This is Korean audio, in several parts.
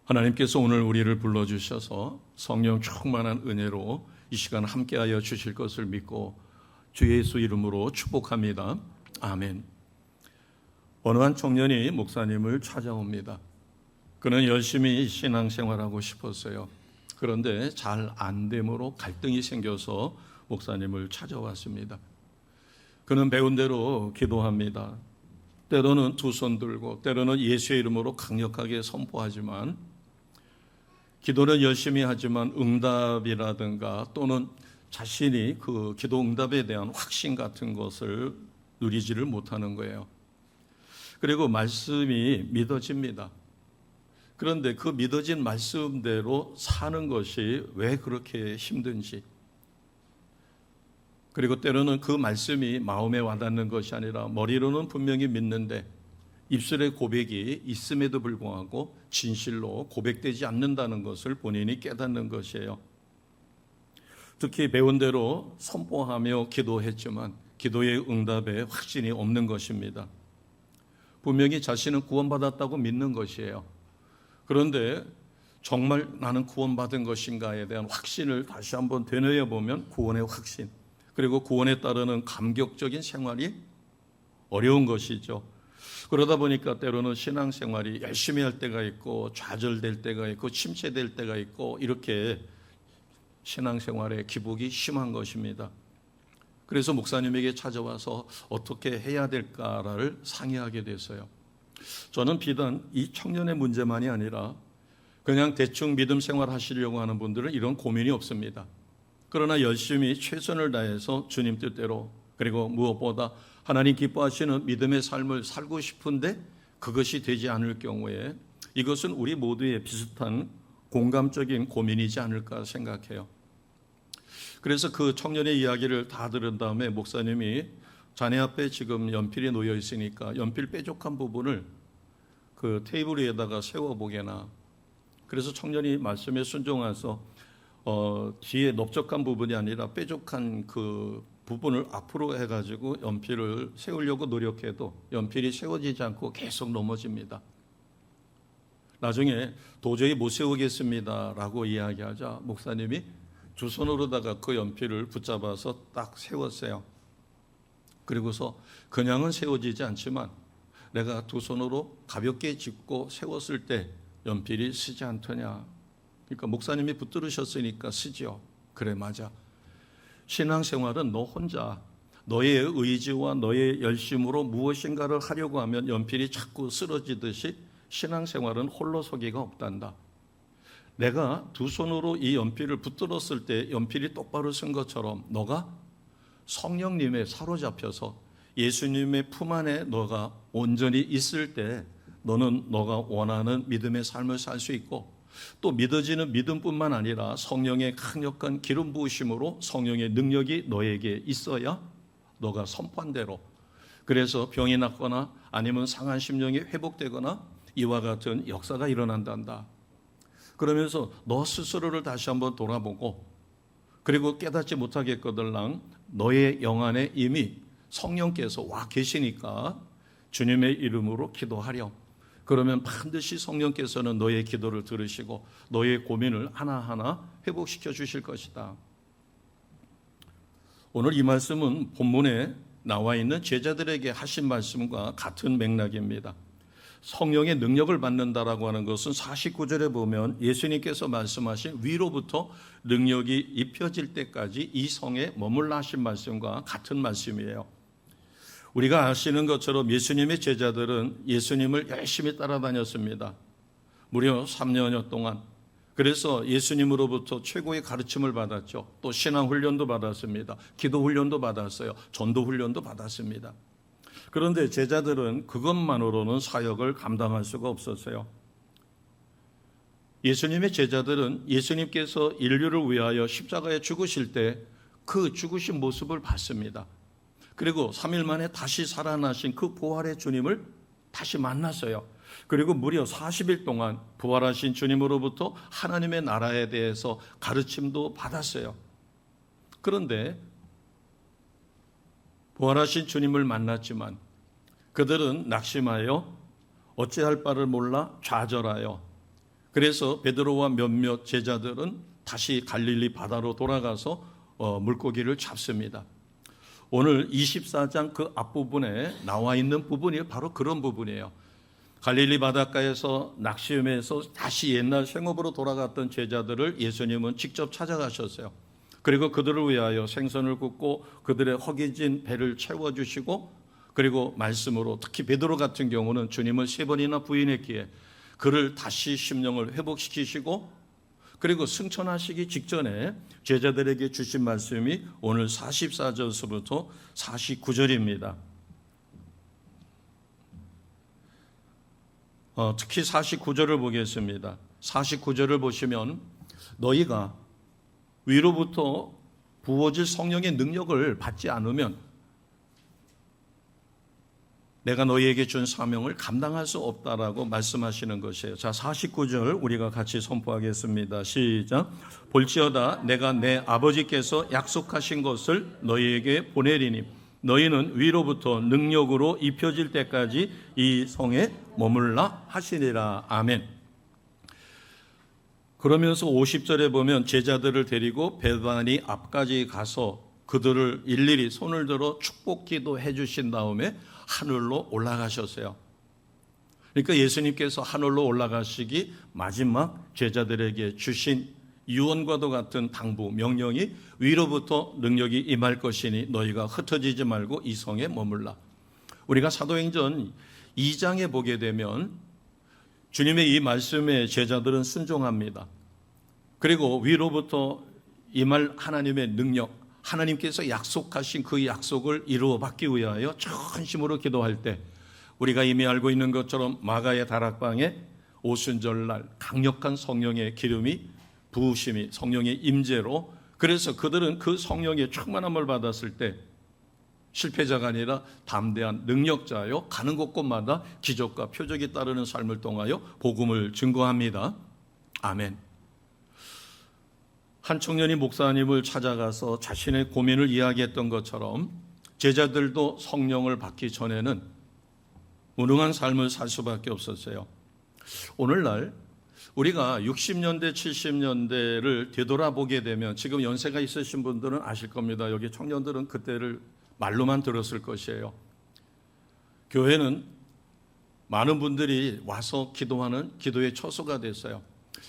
하나님께서 오늘 우리를 불러주셔서 성령 충만한 은혜로 이 시간 함께하여 주실 것을 믿고 주 예수 이름으로 축복합니다. 아멘. 어느 한 청년이 목사님을 찾아옵니다. 그는 열심히 신앙생활하고 싶었어요. 그런데 잘 안 되므로 갈등이 생겨서 목사님을 찾아왔습니다. 그는 배운 대로 기도합니다. 때로는 두 손 들고 때로는 예수의 이름으로 강력하게 선포하지만 기도는 열심히 하지만 응답이라든가 또는 자신이 그 기도 응답에 대한 확신 같은 것을 누리지를 못하는 거예요. 그리고 말씀이 믿어집니다. 그런데 그 믿어진 말씀대로 사는 것이 왜 그렇게 힘든지, 그리고 때로는 그 말씀이 마음에 와닿는 것이 아니라 머리로는 분명히 믿는데 입술의 고백이 있음에도 불구하고 진실로 고백되지 않는다는 것을 본인이 깨닫는 것이에요. 특히 배운 대로 선포하며 기도했지만 기도의 응답에 확신이 없는 것입니다. 분명히 자신은 구원받았다고 믿는 것이에요. 그런데 정말 나는 구원받은 것인가에 대한 확신을 다시 한번 되뇌어 보면 구원의 확신, 그리고 구원에 따르는 감격적인 생활이 어려운 것이죠. 그러다 보니까 때로는 신앙생활이 열심히 할 때가 있고 좌절될 때가 있고 침체될 때가 있고 이렇게 신앙생활의 기복이 심한 것입니다. 그래서 목사님에게 찾아와서 어떻게 해야 될까를 상의하게 됐어요. 저는 비단 이 청년의 문제만이 아니라 그냥 대충 믿음 생활 하시려고 하는 분들은 이런 고민이 없습니다. 그러나 열심히 최선을 다해서 주님 뜻대로, 그리고 무엇보다 하나님 기뻐하시는 믿음의 삶을 살고 싶은데 그것이 되지 않을 경우에 이것은 우리 모두의 비슷한 공감적인 고민이지 않을까 생각해요. 그래서 그 청년의 이야기를 다 들은 다음에 목사님이 자네 앞에 지금 연필이 놓여 있으니까 연필 뾰족한 부분을 그 테이블 위에다가 세워보게나. 그래서 청년이 말씀에 순종해서 뒤에 넓적한 부분이 아니라 뾰족한 그 부분을 앞으로 해가지고 연필을 세우려고 노력해도 연필이 세워지지 않고 계속 넘어집니다. 나중에 도저히 못 세우겠습니다 라고 이야기하자 목사님이 두 손으로다가 그 연필을 붙잡아서 딱 세웠어요. 그리고서 그냥은 세워지지 않지만 내가 두 손으로 가볍게 짚고 세웠을 때 연필이 쓰지 않더냐. 그러니까 목사님이 붙들으셨으니까 쓰죠. 그래, 맞아. 신앙생활은 너 혼자 너의 의지와 너의 열심으로 무엇인가를 하려고 하면 연필이 자꾸 쓰러지듯이 신앙생활은 홀로 서기가 없단다. 내가 두 손으로 이 연필을 붙들었을 때 연필이 똑바로 쓴 것처럼 너가 성령님에 사로잡혀서 예수님의 품 안에 너가 온전히 있을 때 너는 너가 원하는 믿음의 삶을 살 수 있고, 또 믿어지는 믿음뿐만 아니라 성령의 강력한 기름 부으심으로 성령의 능력이 너에게 있어야 너가 선포한 대로, 그래서 병이 낫거나 아니면 상한 심령이 회복되거나 이와 같은 역사가 일어난단다. 그러면서 너 스스로를 다시 한번 돌아보고, 그리고 깨닫지 못하겠거들랑 너의 영 안에 이미 성령께서 와 계시니까 주님의 이름으로 기도하렴. 그러면 반드시 성령께서는 너의 기도를 들으시고 너의 고민을 하나하나 회복시켜 주실 것이다. 오늘 이 말씀은 본문에 나와 있는 제자들에게 하신 말씀과 같은 맥락입니다. 성령의 능력을 받는다라고 하는 것은 49절에 보면 예수님께서 말씀하신 위로부터 능력이 입혀질 때까지 이 성에 머물라 하신 말씀과 같은 말씀이에요. 우리가 아시는 것처럼 예수님의 제자들은 예수님을 열심히 따라다녔습니다. 무려 3년여 동안. 그래서 예수님으로부터 최고의 가르침을 받았죠. 또 신앙훈련도 받았습니다. 기도훈련도 받았어요. 전도훈련도 받았습니다. 그런데 제자들은 그것만으로는 사역을 감당할 수가 없었어요. 예수님의 제자들은 예수님께서 인류를 위하여 십자가에 죽으실 때 그 죽으신 모습을 봤습니다. 그리고 3일 만에 다시 살아나신 그 부활의 주님을 다시 만났어요. 그리고 무려 40일 동안 부활하신 주님으로부터 하나님의 나라에 대해서 가르침도 받았어요. 그런데 부활하신 주님을 만났지만 그들은 낙심하여 어찌할 바를 몰라 좌절하여 그래서 베드로와 몇몇 제자들은 다시 갈릴리 바다로 돌아가서 물고기를 잡습니다. 오늘 24장 그 앞부분에 나와 있는 부분이 바로 그런 부분이에요. 갈릴리 바닷가에서 낚시험에서 다시 옛날 생업으로 돌아갔던 제자들을 예수님은 직접 찾아가셨어요. 그리고 그들을 위하여 생선을 굽고 그들의 허기진 배를 채워주시고, 그리고 말씀으로 특히 베드로 같은 경우는 주님을 3번이나 부인했기에 그를 다시 심령을 회복시키시고, 그리고 승천하시기 직전에 제자들에게 주신 말씀이 오늘 44절서부터 49절입니다. 특히 49절을 보겠습니다. 49절을 보시면 너희가 위로부터 부어질 성령의 능력을 받지 않으면 내가 너희에게 준 사명을 감당할 수 없다라고 말씀하시는 것이에요. 자, 49절 우리가 같이 선포하겠습니다. 시작. 볼지어다 내가 내 아버지께서 약속하신 것을 너희에게 보내리니 너희는 위로부터 능력으로 입혀질 때까지 이 성에 머물라 하시리라. 아멘. 그러면서 50절에 보면 제자들을 데리고 베다니 앞까지 가서 그들을 일일이 손을 들어 축복 기도해 주신 다음에 하늘로 올라가셨어요. 그러니까 예수님께서 하늘로 올라가시기 마지막 제자들에게 주신 유언과도 같은 당부, 명령이 위로부터 능력이 임할 것이니 너희가 흩어지지 말고 이 성에 머물라. 우리가 사도행전 2장에 보게 되면 주님의 이 말씀에 제자들은 순종합니다. 그리고 위로부터 임할 하나님의 능력, 하나님께서 약속하신 그 약속을 이루어 받기 위하여 전심으로 기도할 때 우리가 이미 알고 있는 것처럼 마가의 다락방에 오순절날 강력한 성령의 기름이 부으심이 성령의 임재로, 그래서 그들은 그 성령의 충만함을 받았을 때 실패자가 아니라 담대한 능력자요, 가는 곳곳마다 기적과 표적이 따르는 삶을 통하여 복음을 증거합니다. 아멘. 한 청년이 목사님을 찾아가서 자신의 고민을 이야기했던 것처럼 제자들도 성령을 받기 전에는 무능한 삶을 살 수밖에 없었어요. 오늘날 우리가 60년대, 70년대를 되돌아보게 되면 지금 연세가 있으신 분들은 아실 겁니다. 여기 청년들은 그때를 말로만 들었을 것이에요. 교회는 많은 분들이 와서 기도하는 기도의 처소가 됐어요.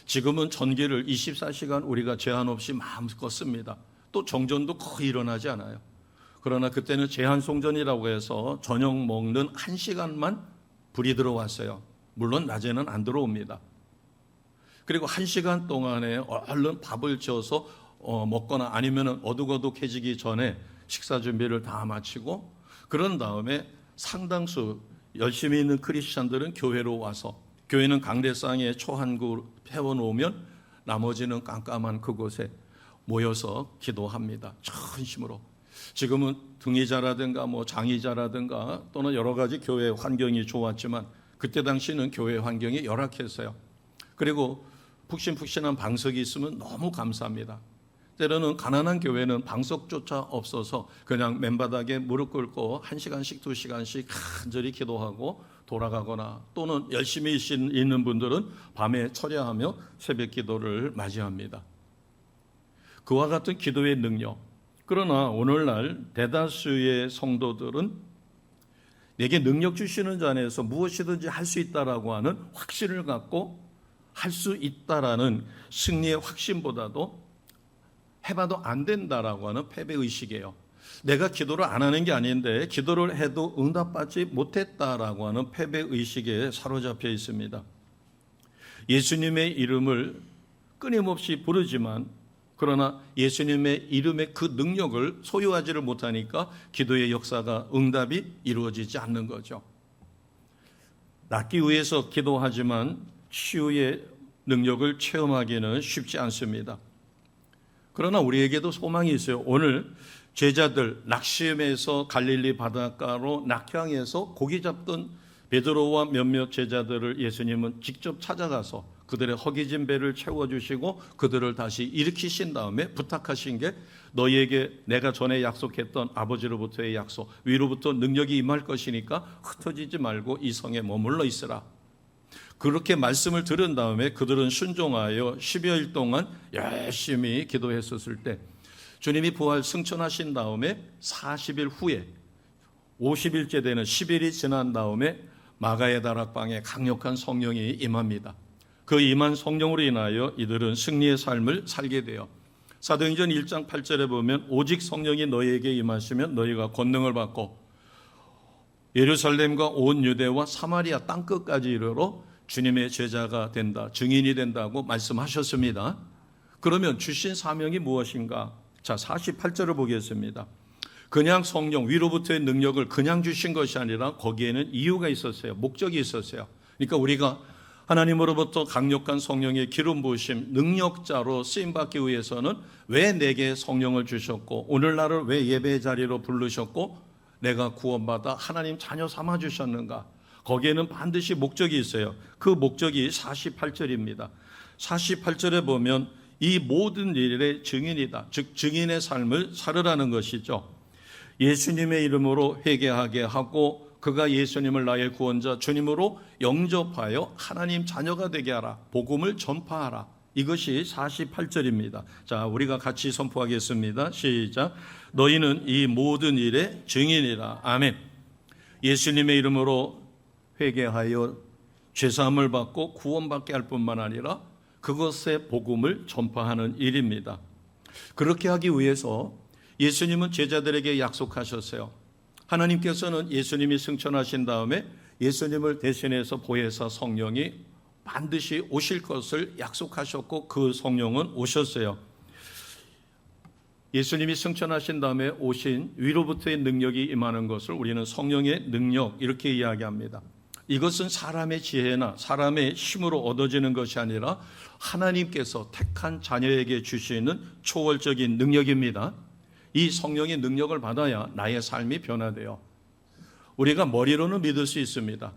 지금은 전기를 24시간 우리가 제한 없이 마음껏 씁니다. 또 정전도 거의 일어나지 않아요. 그러나 그때는 제한 송전이라고 해서 저녁 먹는 1시간만 불이 들어왔어요. 물론 낮에는 안 들어옵니다. 그리고 1시간 동안에 얼른 밥을 지어서 먹거나 아니면 어둑어둑해지기 전에 식사 준비를 다 마치고, 그런 다음에 상당수 열심히 있는 크리스찬들은 교회로 와서, 교회는 강대상에 초 한 그룹 세워놓으면 나머지는 깜깜한 그곳에 모여서 기도합니다. 전심으로. 지금은 등의자라든가 장의자라든가 또는 여러 가지 교회 환경이 좋았지만 그때 당시는 교회 환경이 열악했어요. 그리고 푹신푹신한 방석이 있으면 너무 감사합니다. 때로는 가난한 교회는 방석조차 없어서 그냥 맨바닥에 무릎 꿇고 1시간씩 2시간씩 간절히 기도하고 돌아가거나, 또는 열심히 있는 분들은 밤에 철야하며 새벽 기도를 맞이합니다. 그와 같은 기도의 능력. 그러나 오늘날 대다수의 성도들은 내게 능력 주시는 자 안에서 무엇이든지 할 수 있다라고 하는 확신을 갖고 할 수 있다라는 승리의 확신보다도 해봐도 안 된다라고 하는 패배의식이에요. 내가 기도를 안 하는 게 아닌데 기도를 해도 응답받지 못했다라고 하는 패배의식에 사로잡혀 있습니다. 예수님의 이름을 끊임없이 부르지만 그러나 예수님의 이름의 그 능력을 소유하지를 못하니까 기도의 역사가, 응답이 이루어지지 않는 거죠. 낫기 위해서 기도하지만 치유의 능력을 체험하기는 쉽지 않습니다. 그러나 우리에게도 소망이 있어요. 오늘 제자들 낚시엠에서 갈릴리 바닷가로 낙향해서 고기 잡던 베드로와 몇몇 제자들을 예수님은 직접 찾아가서 그들의 허기진 배를 채워주시고 그들을 다시 일으키신 다음에 부탁하신 게, 너희에게 내가 전에 약속했던 아버지로부터의 약속, 위로부터 능력이 임할 것이니까 흩어지지 말고 이 성에 머물러 있으라. 그렇게 말씀을 들은 다음에 그들은 순종하여 10여일 동안 열심히 기도했었을 때 주님이 부활 승천하신 다음에 40일 후에 50일째 되는 10일이 지난 다음에 마가의 다락방에 강력한 성령이 임합니다. 그 임한 성령으로 인하여 이들은 승리의 삶을 살게 돼요. 사도행전 1장 8절에 보면 오직 성령이 너희에게 임하시면 너희가 권능을 받고 예루살렘과 온 유대와 사마리아 땅끝까지 이르러 주님의 제자가 된다, 증인이 된다고 말씀하셨습니다. 그러면 주신 사명이 무엇인가? 자, 48절을 보겠습니다. 그냥 성령, 위로부터의 능력을 그냥 주신 것이 아니라 거기에는 이유가 있었어요. 목적이 있었어요. 그러니까 우리가 하나님으로부터 강력한 성령의 기름 부으심, 능력자로 쓰임받기 위해서는 왜 내게 성령을 주셨고 오늘 나를 왜 예배의 자리로 부르셨고 내가 구원받아 하나님 자녀 삼아 주셨는가? 거기에는 반드시 목적이 있어요. 그 목적이 48절입니다. 48절에 보면 이 모든 일의 증인이다. 즉 증인의 삶을 살으라는 것이죠. 예수님의 이름으로 회개하게 하고 그가 예수님을 나의 구원자 주님으로 영접하여 하나님 자녀가 되게 하라. 복음을 전파하라. 이것이 48절입니다. 자, 우리가 같이 선포하겠습니다. 시작. 너희는 이 모든 일의 증인이라. 아멘. 예수님의 이름으로 회개하여 죄사함을 받고 구원받게 할 뿐만 아니라 그것의 복음을 전파하는 일입니다. 그렇게 하기 위해서 예수님은 제자들에게 약속하셨어요. 하나님께서는 예수님이 승천하신 다음에 예수님을 대신해서 보혜사 성령이 반드시 오실 것을 약속하셨고 그 성령은 오셨어요. 예수님이 승천하신 다음에 오신 위로부터의 능력이 임하는 것을 우리는 성령의 능력 이렇게 이야기합니다. 이것은 사람의 지혜나 사람의 힘으로 얻어지는 것이 아니라 하나님께서 택한 자녀에게 주시는 초월적인 능력입니다. 이 성령의 능력을 받아야 나의 삶이 변화돼요. 우리가 머리로는 믿을 수 있습니다.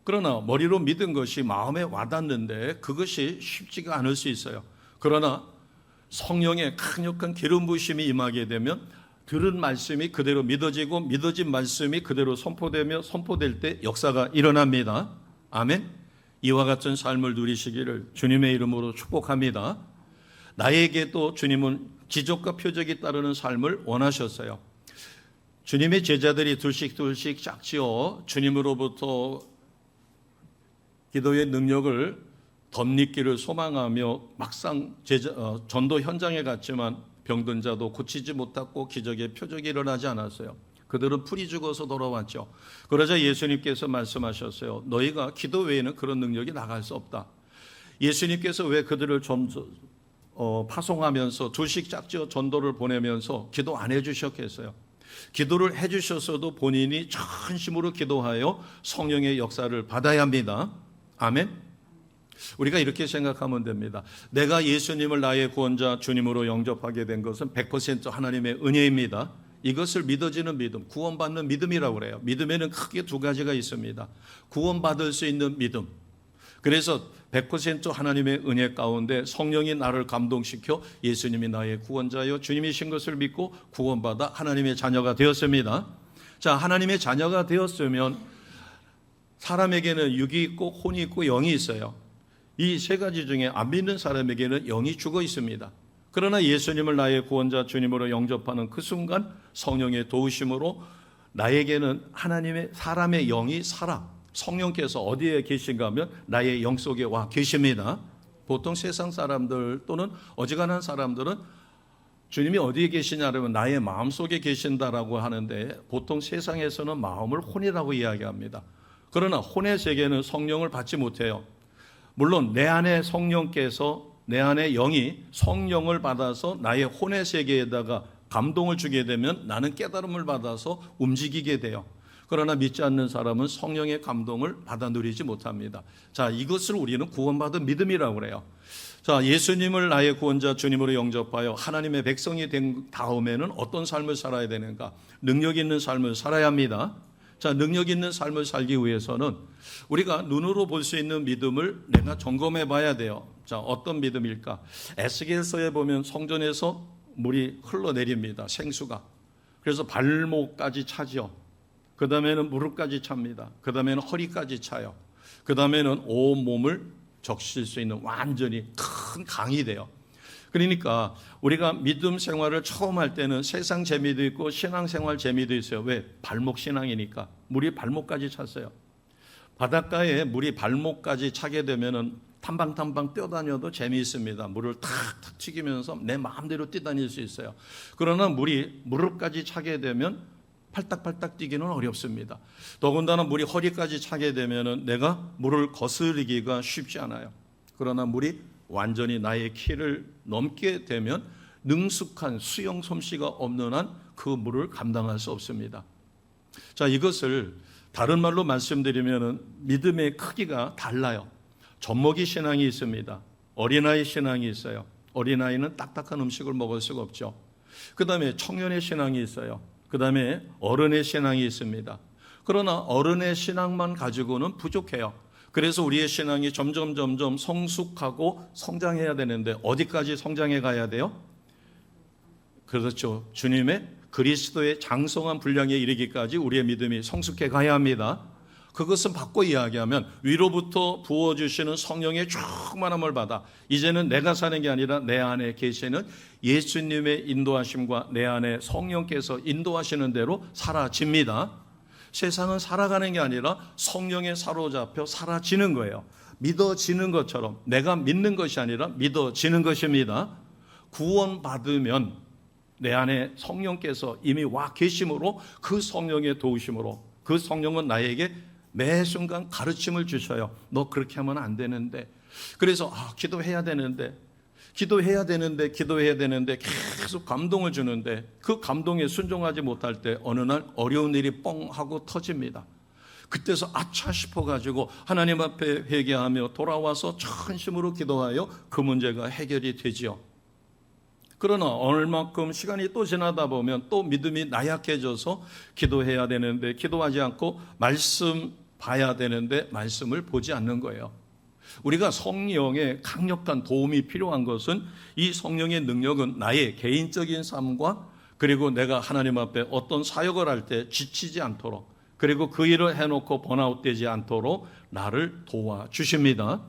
그러나 머리로 믿은 것이 마음에 와닿는데 그것이 쉽지가 않을 수 있어요. 그러나 성령의 강력한 기름 부으심이 임하게 되면 들은 말씀이 그대로 믿어지고 믿어진 말씀이 그대로 선포되며 선포될 때 역사가 일어납니다. 아멘. 이와 같은 삶을 누리시기를 주님의 이름으로 축복합니다. 나에게도 주님은 기적과 표적이 따르는 삶을 원하셨어요. 주님의 제자들이 둘씩 짝지어 주님으로부터 기도의 능력을 덧입기를 소망하며 막상 전도 현장에 갔지만 병든 자도 고치지 못하고 기적의 표적이 일어나지 않았어요. 그들은 풀이 죽어서 돌아왔죠. 그러자 예수님께서 말씀하셨어요. 너희가 기도 외에는 그런 능력이 나갈 수 없다. 예수님께서 왜 그들을 파송하면서 둘씩 짝지어 전도를 보내면서 기도 안 해주셨겠어요? 기도를 해주셨어도 본인이 전심으로 기도하여 성령의 역사를 받아야 합니다. 아멘. 우리가 이렇게 생각하면 됩니다. 내가 예수님을 나의 구원자 주님으로 영접하게 된 것은 100% 하나님의 은혜입니다. 이것을 믿어지는 믿음, 구원받는 믿음이라고 그래요. 믿음에는 크게 두 가지가 있습니다. 구원받을 수 있는 믿음. 그래서 100% 하나님의 은혜 가운데 성령이 나를 감동시켜 예수님이 나의 구원자여 주님이신 것을 믿고 구원받아 하나님의 자녀가 되었습니다. 자, 하나님의 자녀가 되었으면 사람에게는 육이 있고 혼이 있고 영이 있어요. 이 세 가지 중에 안 믿는 사람에게는 영이 죽어 있습니다. 그러나 예수님을 나의 구원자 주님으로 영접하는 그 순간 성령의 도우심으로 나에게는 하나님의 사람의 영이 살아. 성령께서 어디에 계신가 하면 나의 영 속에 와 계십니다. 보통 세상 사람들 또는 어지간한 사람들은 주님이 어디에 계시냐면 나의 마음 속에 계신다라고 하는데 보통 세상에서는 마음을 혼이라고 이야기합니다. 그러나 혼의 세계는 성령을 받지 못해요. 물론 내 안에 성령께서 내 안에 영이 성령을 받아서 나의 혼의 세계에다가 감동을 주게 되면 나는 깨달음을 받아서 움직이게 돼요. 그러나 믿지 않는 사람은 성령의 감동을 받아 누리지 못합니다. 자, 이것을 우리는 구원받은 믿음이라고 그래요. 자, 예수님을 나의 구원자 주님으로 영접하여 하나님의 백성이 된 다음에는 어떤 삶을 살아야 되는가? 능력 있는 삶을 살아야 합니다. 자, 능력 있는 삶을 살기 위해서는 우리가 눈으로 볼 수 있는 믿음을 내가 점검해 봐야 돼요. 자, 어떤 믿음일까? 에스겔서에 보면 성전에서 물이 흘러내립니다. 생수가. 그래서 발목까지 차죠. 그 다음에는 무릎까지 찹니다. 그 다음에는 허리까지 차요. 그 다음에는 온 몸을 적실 수 있는 완전히 큰 강이 돼요. 그러니까 우리가 믿음 생활을 처음 할 때는 세상 재미도 있고 신앙생활 재미도 있어요. 왜? 발목 신앙이니까. 물이 발목까지 찼어요. 바닷가에 물이 발목까지 차게 되면은 탐방탐방 뛰어다녀도 재미있습니다. 물을 탁탁 튀기면서 내 마음대로 뛰다닐 수 있어요. 그러나 물이 무릎까지 차게 되면 팔딱팔딱 뛰기는 어렵습니다. 더군다나 물이 허리까지 차게 되면은 내가 물을 거스르기가 쉽지 않아요. 그러나 물이 완전히 나의 키를 넘게 되면 능숙한 수영 솜씨가 없는 한 그 물을 감당할 수 없습니다. 자, 이것을 다른 말로 말씀드리면은 믿음의 크기가 달라요. 젖먹이 신앙이 있습니다. 어린아이 신앙이 있어요. 어린아이는 딱딱한 음식을 먹을 수가 없죠. 그 다음에 청년의 신앙이 있어요. 그 다음에 어른의 신앙이 있습니다. 그러나 어른의 신앙만 가지고는 부족해요. 그래서 우리의 신앙이 점점 성숙하고 성장해야 되는데 어디까지 성장해 가야 돼요? 그렇죠. 주님의 그리스도의 장성한 분량에 이르기까지 우리의 믿음이 성숙해 가야 합니다. 그것은 바꿔 이야기하면 위로부터 부어주시는 성령의 충만함을 받아 이제는 내가 사는 게 아니라 내 안에 계시는 예수님의 인도하심과 내 안에 성령께서 인도하시는 대로 사라집니다. 세상은 살아가는 게 아니라 성령에 사로잡혀 사라지는 거예요. 믿어지는 것처럼 내가 믿는 것이 아니라 믿어지는 것입니다. 구원받으면 내 안에 성령께서 이미 와 계심으로 그 성령의 도우심으로 그 성령은 나에게 매 순간 가르침을 주셔요. 너 그렇게 하면 안 되는데. 그래서 기도해야 되는데 계속 감동을 주는데 그 감동에 순종하지 못할 때 어느 날 어려운 일이 뻥 하고 터집니다. 그때서 아차 싶어가지고 하나님 앞에 회개하며 돌아와서 전심으로 기도하여 그 문제가 해결이 되지요. 그러나 얼마큼 시간이 또 지나다 보면 또 믿음이 나약해져서 기도해야 되는데 기도하지 않고 말씀 봐야 되는데 말씀을 보지 않는 거예요. 우리가 성령의 강력한 도움이 필요한 것은 이 성령의 능력은 나의 개인적인 삶과 그리고 내가 하나님 앞에 어떤 사역을 할 때 지치지 않도록 그리고 그 일을 해놓고 번아웃되지 않도록 나를 도와주십니다.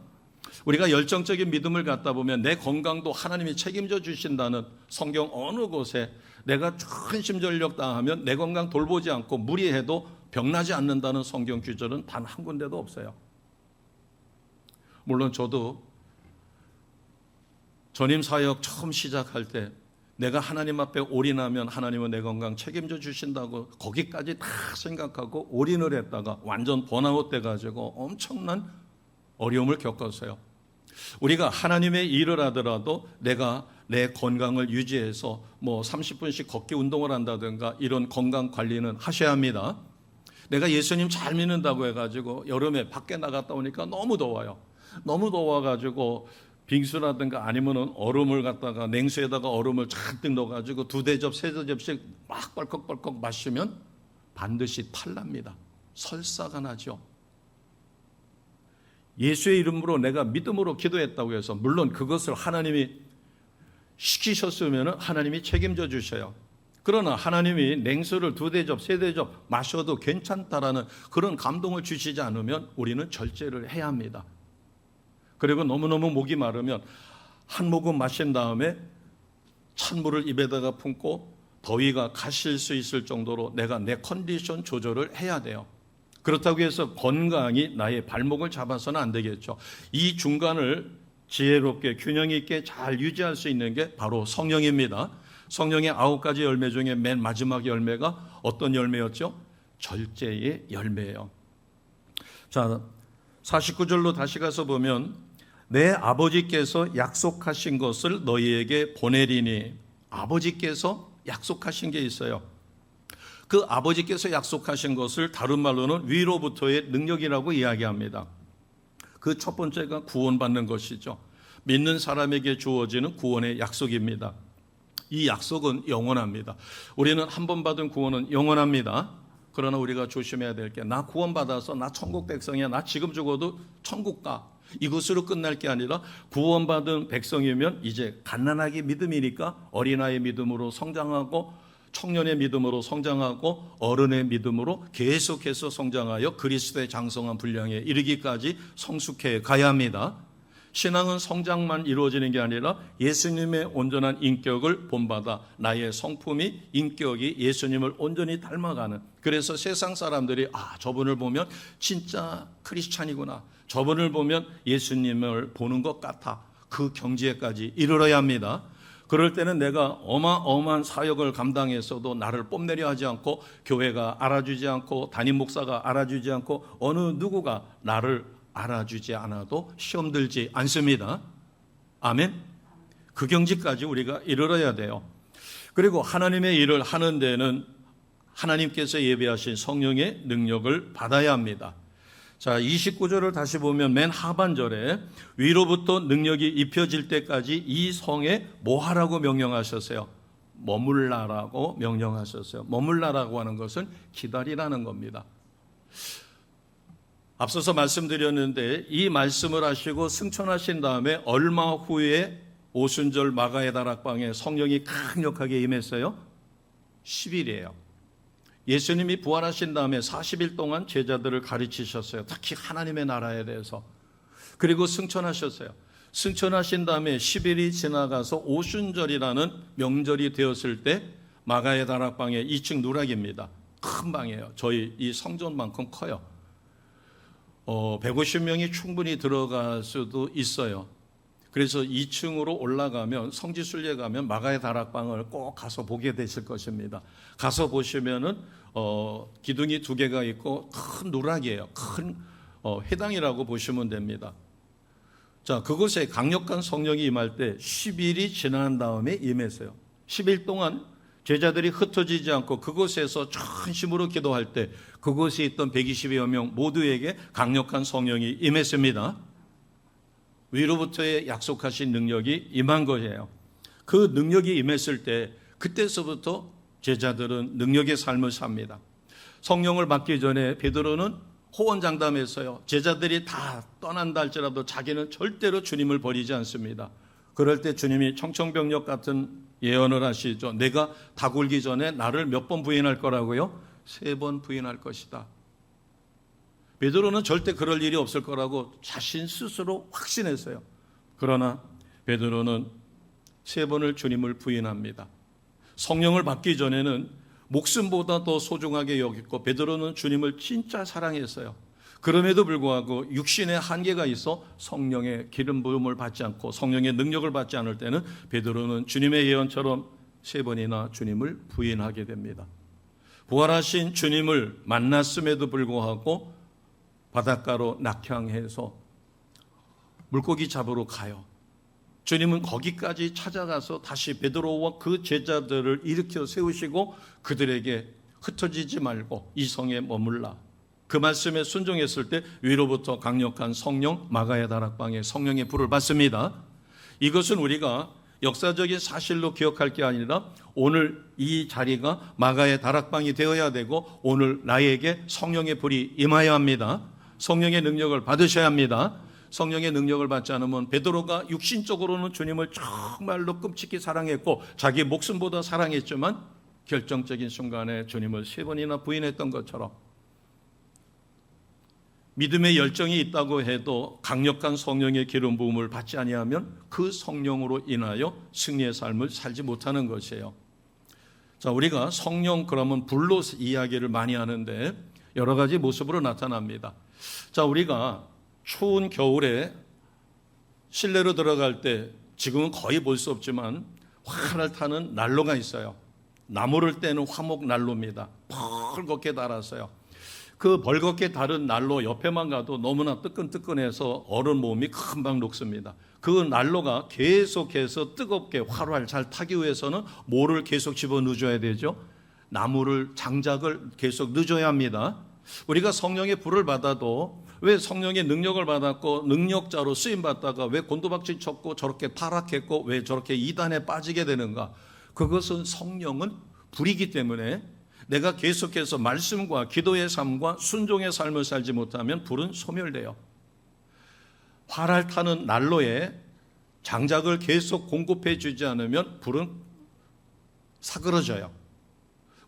우리가 열정적인 믿음을 갖다 보면 내 건강도 하나님이 책임져 주신다는 성경 어느 곳에 내가 전심전력 다하면 내 건강 돌보지 않고 무리해도 병나지 않는다는 성경 구절은 단 한 군데도 없어요. 물론 저도 전임 사역 처음 시작할 때 내가 하나님 앞에 올인하면 하나님은 내 건강 책임져 주신다고 거기까지 다 생각하고 올인을 했다가 완전 번아웃 돼가지고 엄청난 어려움을 겪었어요. 우리가 하나님의 일을 하더라도 내가 내 건강을 유지해서 30분씩 걷기 운동을 한다든가 이런 건강 관리는 하셔야 합니다. 내가 예수님 잘 믿는다고 해가지고 여름에 밖에 나갔다 오니까 너무 더워요. 너무 더워가지고 빙수라든가 아니면은 얼음을 갖다가 냉수에다가 얼음을 잔뜩 넣어가지고 2대접, 3대접씩 막 벌컥벌컥 마시면 반드시 탈납니다. 설사가 나죠. 예수의 이름으로 내가 믿음으로 기도했다고 해서 물론 그것을 하나님이 시키셨으면 하나님이 책임져 주셔요. 그러나 하나님이 냉수를 2대접, 3대접 마셔도 괜찮다라는 그런 감동을 주시지 않으면 우리는 절제를 해야 합니다. 그리고 너무너무 목이 마르면 한 모금 마신 다음에 찬물을 입에다가 품고 더위가 가실 수 있을 정도로 내가 내 컨디션 조절을 해야 돼요. 그렇다고 해서 건강이 나의 발목을 잡아서는 안 되겠죠. 이 중간을 지혜롭게 균형 있게 잘 유지할 수 있는 게 바로 성령입니다. 성령의 9가지 열매 중에 맨 마지막 열매가 어떤 열매였죠? 절제의 열매예요. 자, 49절로 다시 가서 보면 내 아버지께서 약속하신 것을 너희에게 보내리니 아버지께서 약속하신 게 있어요. 그 아버지께서 약속하신 것을 다른 말로는 위로부터의 능력이라고 이야기합니다. 그 첫 번째가 구원받는 것이죠. 믿는 사람에게 주어지는 구원의 약속입니다. 이 약속은 영원합니다. 우리는 한 번 받은 구원은 영원합니다. 그러나 우리가 조심해야 될 게 나 구원받아서 나 천국 백성이야. 나 지금 죽어도 천국 가. 이것으로 끝날 게 아니라 구원받은 백성이면 이제 갓난아기 믿음이니까 어린아이 믿음으로 성장하고 청년의 믿음으로 성장하고 어른의 믿음으로 계속해서 성장하여 그리스도의 장성한 분량에 이르기까지 성숙해 가야 합니다. 신앙은 성장만 이루어지는 게 아니라 예수님의 온전한 인격을 본받아 나의 성품이, 인격이 예수님을 온전히 닮아가는, 그래서 세상 사람들이 저분을 보면 진짜 크리스찬이구나, 저분을 보면 예수님을 보는 것 같아, 그 경지에까지 이르러야 합니다. 그럴 때는 내가 어마어마한 사역을 감당했어도 나를 뽐내려 하지 않고, 교회가 알아주지 않고, 담임 목사가 알아주지 않고, 어느 누구가 나를 알아주지 않아도 시험 들지 않습니다. 아멘. 그 경지까지 우리가 이르러야 돼요. 그리고 하나님의 일을 하는 데는 하나님께서 예비하신 성령의 능력을 받아야 합니다. 자, 29절을 다시 보면 맨 하반절에 위로부터 능력이 입혀질 때까지 이 성에 뭐 하라고 명령하셨어요? 머물라라고 명령하셨어요. 머물라라고 하는 것은 기다리라는 겁니다. 앞서서 말씀드렸는데 이 말씀을 하시고 승천하신 다음에 얼마 후에 오순절 마가의 다락방에 성령이 강력하게 임했어요? 10일이에요. 예수님이 부활하신 다음에 40일 동안 제자들을 가르치셨어요. 특히 하나님의 나라에 대해서. 그리고 승천하셨어요. 승천하신 다음에 10일이 지나가서 오순절이라는 명절이 되었을 때 마가의 다락방에 2층 누락입니다. 큰 방이에요. 저희 이 성전만큼 커요. 150명이 충분히 들어갈 수도 있어요. 그래서 2층으로 올라가면, 성지순례 가면 마가의 다락방을 꼭 가서 보게 되실 것입니다. 가서 보시면은 기둥이 2개가 있고 큰 누락이에요. 큰 회당이라고 보시면 됩니다. 자, 그곳에 강력한 성령이 임할 때 10일이 지난 다음에 임했어요. 10일 동안 제자들이 흩어지지 않고 그곳에서 전심으로 기도할 때 그곳에 있던 120여 명 모두에게 강력한 성령이 임했습니다. 위로부터의 약속하신 능력이 임한 거예요. 그 능력이 임했을 때 그때서부터 제자들은 능력의 삶을 삽니다. 성령을 받기 전에 베드로는 호언장담했어요. 제자들이 다 떠난다 할지라도 자기는 절대로 주님을 버리지 않습니다. 그럴 때 주님이 청천벽력 같은 예언을 하시죠. 내가 다 굴기 전에 나를 몇 번 부인할 거라고요? 3번 부인할 것이다. 베드로는 절대 그럴 일이 없을 거라고 자신 스스로 확신했어요. 그러나 베드로는 3번을 주님을 부인합니다. 성령을 받기 전에는 목숨보다 더 소중하게 여겼고 베드로는 주님을 진짜 사랑했어요. 그럼에도 불구하고 육신의 한계가 있어 성령의 기름 부음을 받지 않고 성령의 능력을 받지 않을 때는 베드로는 주님의 예언처럼 3번이나 주님을 부인하게 됩니다. 부활하신 주님을 만났음에도 불구하고 바닷가로 낙향해서 물고기 잡으러 가요. 주님은 거기까지 찾아가서 다시 베드로와 그 제자들을 일으켜 세우시고 그들에게 흩어지지 말고 이 성에 머물라, 그 말씀에 순종했을 때 위로부터 강력한 성령, 마가의 다락방에 성령의 불을 받습니다. 이것은 우리가 역사적인 사실로 기억할 게 아니라 오늘 이 자리가 마가의 다락방이 되어야 되고 오늘 나에게 성령의 불이 임하여야 합니다. 성령의 능력을 받으셔야 합니다. 성령의 능력을 받지 않으면 베드로가 육신적으로는 주님을 정말로 끔찍히 사랑했고 자기 목숨보다 사랑했지만 결정적인 순간에 주님을 3번이나 부인했던 것처럼 믿음의 열정이 있다고 해도 강력한 성령의 기름 부음을 받지 아니하면 그 성령으로 인하여 승리의 삶을 살지 못하는 것이에요. 자, 우리가 성령 그러면 불로 이야기를 많이 하는데 여러 가지 모습으로 나타납니다. 자, 우리가 추운 겨울에 실내로 들어갈 때 지금은 거의 볼 수 없지만 활을 타는 난로가 있어요. 나무를 떼는 화목 난로입니다. 벌겋게 달았어요. 그 벌겋게 다른 난로 옆에만 가도 너무나 뜨끈뜨끈해서 어른 몸이 금방 녹습니다. 그 난로가 계속해서 뜨겁게 활활 잘 타기 위해서는 뭐를 계속 집어넣어줘야 되죠? 나무를, 장작을 계속 넣어줘야 합니다. 우리가 성령의 불을 받아도 왜 성령의 능력을 받았고 능력자로 쓰임받다가 왜 곤두박질 쳤고 저렇게 타락했고 왜 저렇게 이단에 빠지게 되는가? 그것은 성령은 불이기 때문에 내가 계속해서 말씀과 기도의 삶과 순종의 삶을 살지 못하면 불은 소멸돼요. 활을 타는 난로에 장작을 계속 공급해 주지 않으면 불은 사그러져요.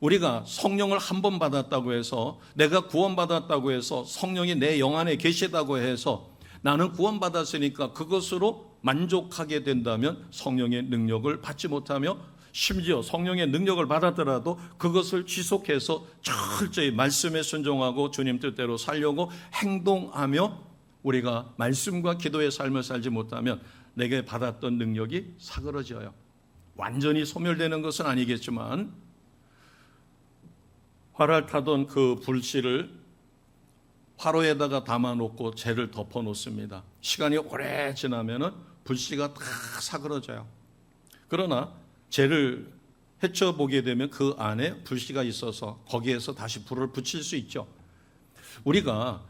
우리가 성령을 한 번 받았다고 해서, 내가 구원받았다고 해서, 성령이 내 영 안에 계시다고 해서 나는 구원받았으니까 그것으로 만족하게 된다면 성령의 능력을 받지 못하며, 심지어 성령의 능력을 받았더라도 그것을 지속해서 철저히 말씀에 순종하고 주님 뜻대로 살려고 행동하며 우리가 말씀과 기도의 삶을 살지 못하면 내게 받았던 능력이 사그러져요. 완전히 소멸되는 것은 아니겠지만, 활을 타던 그 불씨를 화로에다가 담아놓고 재를 덮어놓습니다. 시간이 오래 지나면은 불씨가 다 사그러져요. 그러나 재를 헤쳐보게 되면 그 안에 불씨가 있어서 거기에서 다시 불을 붙일 수 있죠. 우리가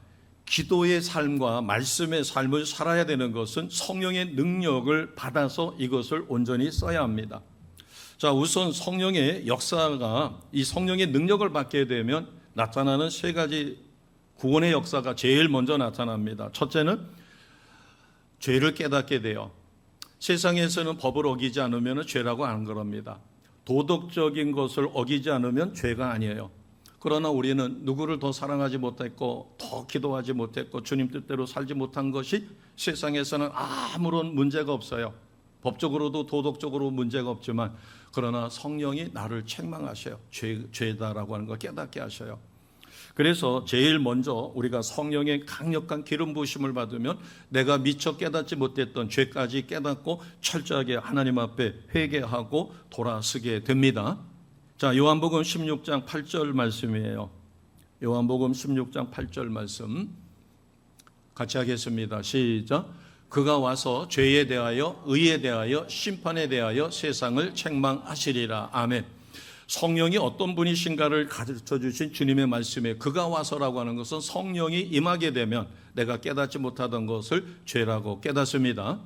기도의 삶과 말씀의 삶을 살아야 되는 것은 성령의 능력을 받아서 이것을 온전히 써야 합니다. 자, 우선 성령의 역사가, 이 성령의 능력을 받게 되면 나타나는 세 가지 구원의 역사가 제일 먼저 나타납니다. 첫째는 죄를 깨닫게 돼요. 세상에서는 법을 어기지 않으면 죄라고 안 그럽니다. 도덕적인 것을 어기지 않으면 죄가 아니에요. 그러나 우리는 누구를 더 사랑하지 못했고, 더 기도하지 못했고, 주님 뜻대로 살지 못한 것이 세상에서는 아무런 문제가 없어요. 법적으로도 도덕적으로 문제가 없지만, 그러나 성령이 나를 책망하셔요. 죄다라고 하는 걸 깨닫게 하셔요. 그래서 제일 먼저 우리가 성령의 강력한 기름 부으심을 받으면 내가 미처 깨닫지 못했던 죄까지 깨닫고 철저하게 하나님 앞에 회개하고 돌아서게 됩니다. 자, 요한복음 16장 8절 말씀이에요. 요한복음 16장 8절 말씀 같이 하겠습니다. 시작. 그가 와서 죄에 대하여, 의에 대하여, 심판에 대하여 세상을 책망하시리라. 아멘. 성령이 어떤 분이신가를 가르쳐 주신 주님의 말씀에 그가 와서라고 하는 것은 성령이 임하게 되면 내가 깨닫지 못하던 것을 죄라고 깨닫습니다.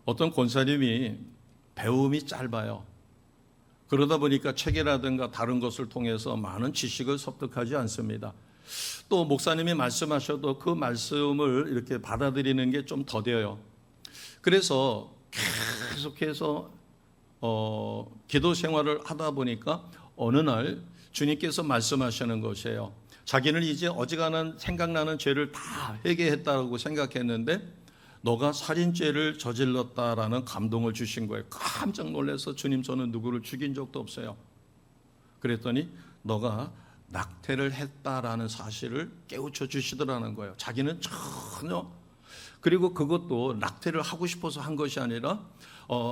어떤 권사님이 배움이 짧아요. 그러다 보니까 책이라든가 다른 것을 통해서 많은 지식을 습득하지 않습니다. 또 목사님이 말씀하셔도 그 말씀을 이렇게 받아들이는 게 좀 더뎌요. 그래서 계속해서 기도 생활을 하다 보니까 어느 날 주님께서 말씀하시는 것이에요. 자기는 이제 어지간한 생각나는 죄를 다 회개했다고 생각했는데 너가 살인죄를 저질렀다라는 감동을 주신 거예요. 깜짝 놀라서 주님, 저는 누구를 죽인 적도 없어요. 그랬더니 너가 낙태를 했다라는 사실을 깨우쳐 주시더라는 거예요. 자기는 전혀, 그리고 그것도 낙태를 하고 싶어서 한 것이 아니라